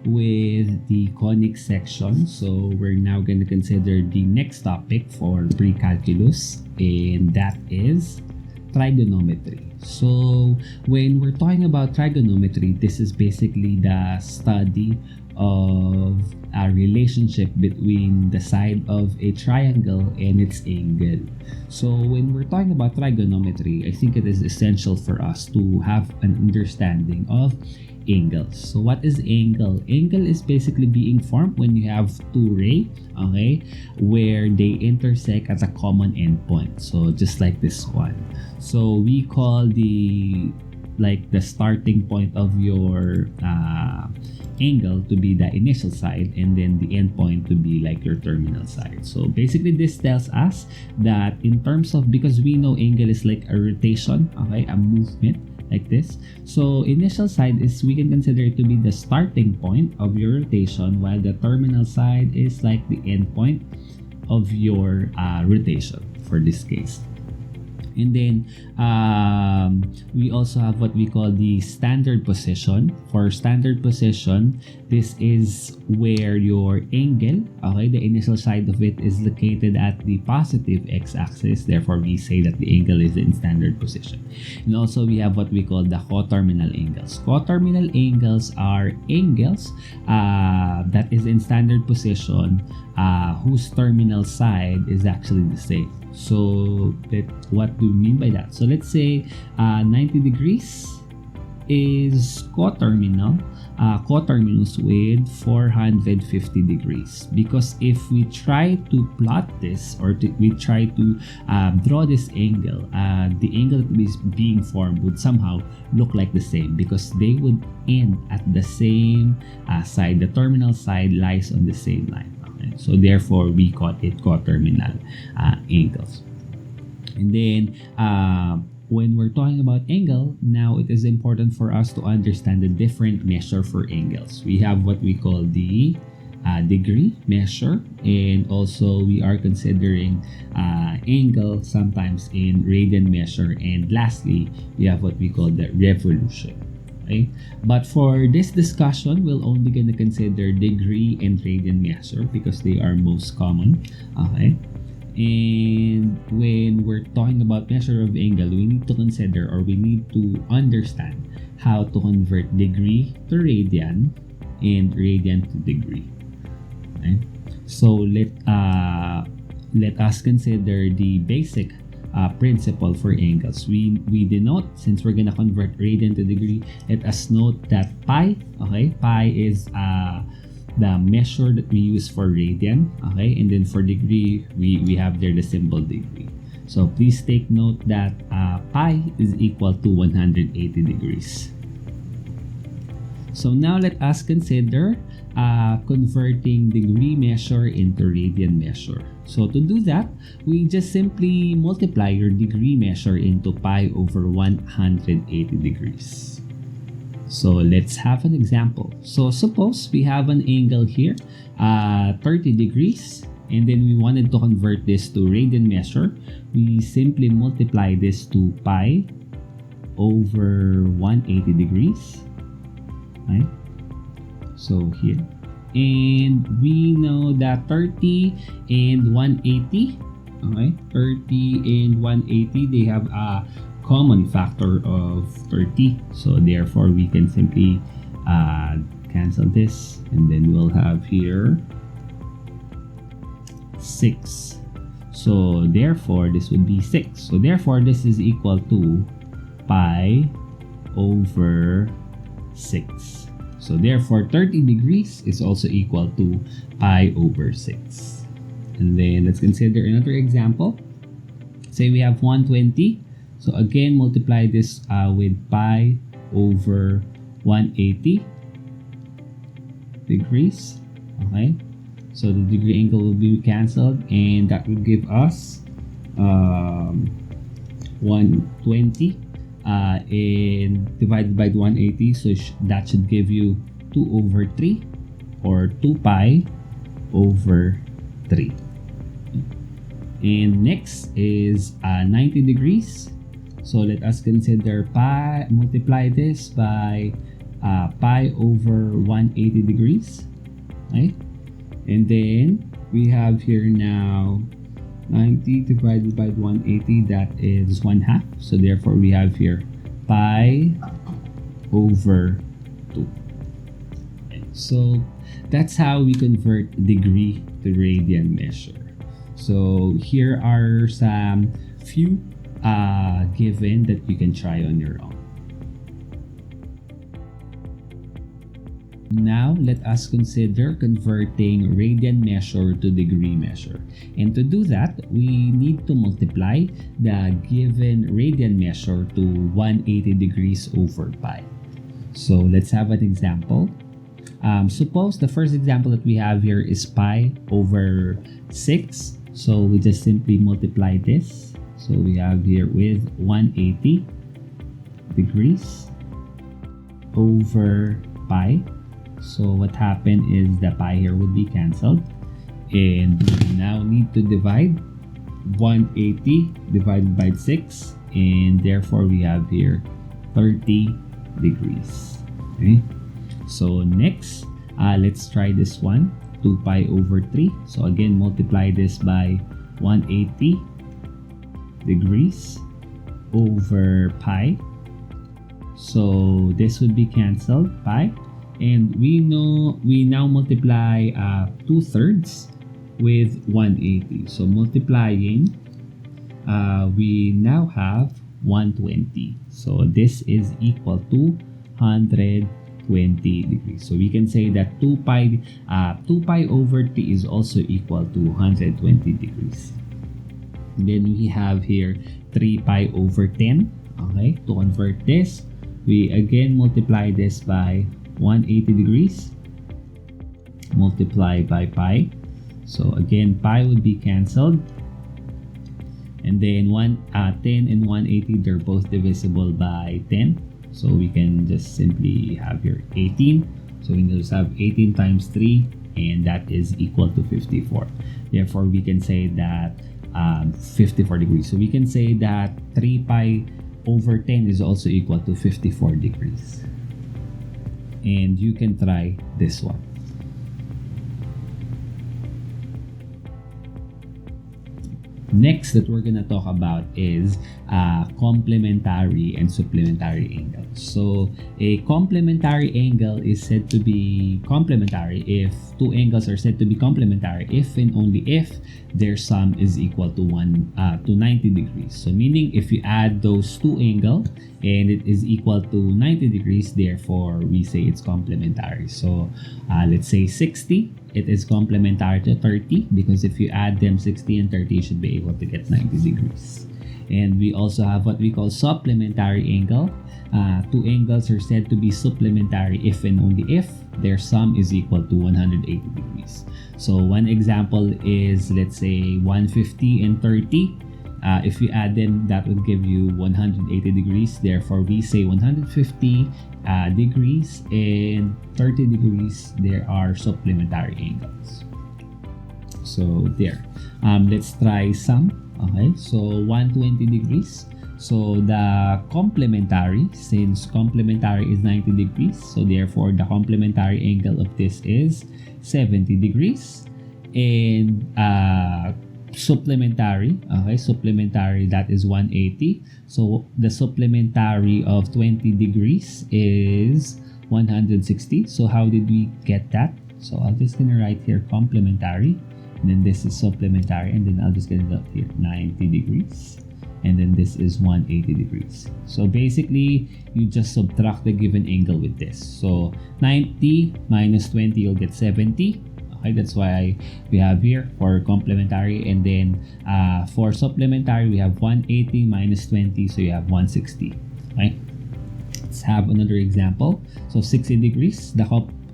with the conic section. So we're now going to consider the next topic for pre-calculus, and that is trigonometry. So when we're talking about trigonometry, this is basically the study of a relationship between the side of a triangle and its angle. So when we're talking about trigonometry, I think it is essential for us to have an understanding of angles. So what is angle? Angle is basically being formed when you have two rays, okay, where they intersect at a common endpoint. So just like this one. So we call the starting point of your angle to be the initial side, and then the end point to be like your terminal side. So basically this tells us that in terms of, because we know angle is like a rotation, okay, a movement like this. So initial side is, we can consider it to be the starting point of your rotation, while the terminal side is like the end point of your rotation for this case. And then we also have what we call the standard position. For standard position, this is where your angle, okay, the initial side of it is located at the positive x-axis. Therefore, we say that the angle is in standard position. And also, we have what we call the coterminal angles. Coterminal angles are angles that is in standard position whose terminal side is actually the same. So what do we mean by that? So let's say 90 degrees is coterminal, coterminous with 450 degrees. Because if we try to plot this, or we try to draw this angle, the angle that is being formed would somehow look like the same, because they would end at the same side. The terminal side lies on the same line. So therefore, we call it coterminal angles. And then when we're talking about angle, now it is important for us to understand the different measure for angles. We have what we call the degree measure, and also we are considering angle sometimes in radian measure, and lastly, we have what we call the revolution. Okay? But for this discussion, we're only going to consider degree and radian measure because they are most common. Okay? And when we're talking about measure of angle, we need to consider, or we need to understand how to convert degree to radian and radian to degree. Okay? So let us consider the basic principle for angles. We denote, since we're gonna convert radian to degree, let us note that pi, okay, pi is the measure that we use for radian, okay, and then for degree we have there the symbol degree. So please take note that pi is equal to 180 degrees. So now let us consider converting degree measure into radian measure. So to do that, we just simply multiply your degree measure into pi over 180 degrees. So let's have an example. So suppose we have an angle here, 30 degrees, and then we wanted to convert this to radian measure. We simply multiply this to pi over 180 degrees. Right? So here. And we know that 30 and 180, okay, 30 and 180, they have a common factor of 30. So therefore, we can simply cancel this, and then we'll have here 6. So therefore, this would be 6. So therefore, this is equal to pi over 6. So therefore, 30 degrees is also equal to pi over 6. And then let's consider another example. Say we have 120. So again, multiply this with pi over 180 degrees. Okay. So the degree angle will be cancelled, and that will give us 120 and divided by 180, so that should give you 2 over 3, or 2 pi over 3. And next is 90 degrees. So let us consider pi, multiply this by pi over 180 degrees, right? And then we have here now 90 divided by 180, that is 1/2. So therefore we have here pi over 2. Okay. So that's how we convert degree to radian measure. So here are some few given that you can try on your own. Now, let us consider converting radian measure to degree measure. And to do that, we need to multiply the given radian measure to 180 degrees over pi. So let's have an example. Suppose the first example that we have here is pi over 6. So we just simply multiply this. So we have here with 180 degrees over pi. So what happened is the pi here would be cancelled. And we now need to divide 180 divided by 6. And therefore we have here 30 degrees. Okay. So next, let's try this one. 2 pi over 3. So again, multiply this by 180 degrees over pi. So this would be cancelled, pi. And we now multiply 2/3 with 180. So multiplying, we now have 120. So this is equal to 120 degrees. So we can say that 2 pi over t is also equal to 120 degrees. Then we have here 3 pi over 10. Okay, to convert this, we again multiply this by 180 degrees multiplied by pi. So again, pi would be cancelled. And then 10 and 180, they're both divisible by 10. So we can just simply have here 18. So we just have 18 times 3, and that is equal to 54. Therefore, we can say that 54 degrees. So we can say that 3 pi over 10 is also equal to 54 degrees. And you can try this one. Next that we're gonna talk about is complementary and supplementary angles. So a complementary angle is said to be complementary if two angles are said to be complementary if and only if their sum is equal to 90 degrees. So meaning if you add those two angles and it is equal to 90 degrees, therefore we say it's complementary. So let's say 60, it is complementary to 30 because if you add them 60 and 30, you should be able to get 90 degrees. And we also have what we call supplementary angle. Two angles are said to be supplementary if and only if their sum is equal to 180 degrees. So one example is, let's say 150 and 30. If you add them, that would give you 180 degrees. Therefore, we say 150 degrees and 30 degrees, there are supplementary angles. So there. Let's try some. Okay, so 120 degrees. So the complementary, since complementary is 90 degrees, so therefore the complementary angle of this is 70 degrees. And supplementary, okay, supplementary, that is 180. So the supplementary of 20 degrees is 160. So how did we get that? So I'm just gonna write here complementary, and then this is supplementary, and then I'll just get it up here 90 degrees, and then this is 180 degrees. So basically you just subtract the given angle with this. So 90 minus 20, you'll get 70. Okay, that's why we have here for complementary, and then for supplementary we have 180 minus 20, so you have 160. Okay, let's have another example. So 60 degrees, the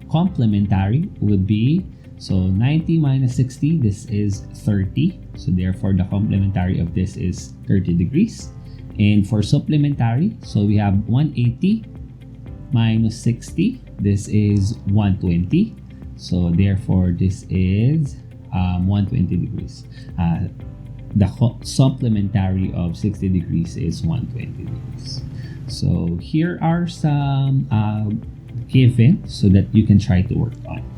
complementary would be, so 90 minus 60, this is 30. So therefore the complementary of this is 30 degrees. And for supplementary, so we have 180 minus 60, this is 120. So therefore this is 120 degrees. The supplementary of 60 degrees is 120 degrees. So here are some given so that you can try to work on.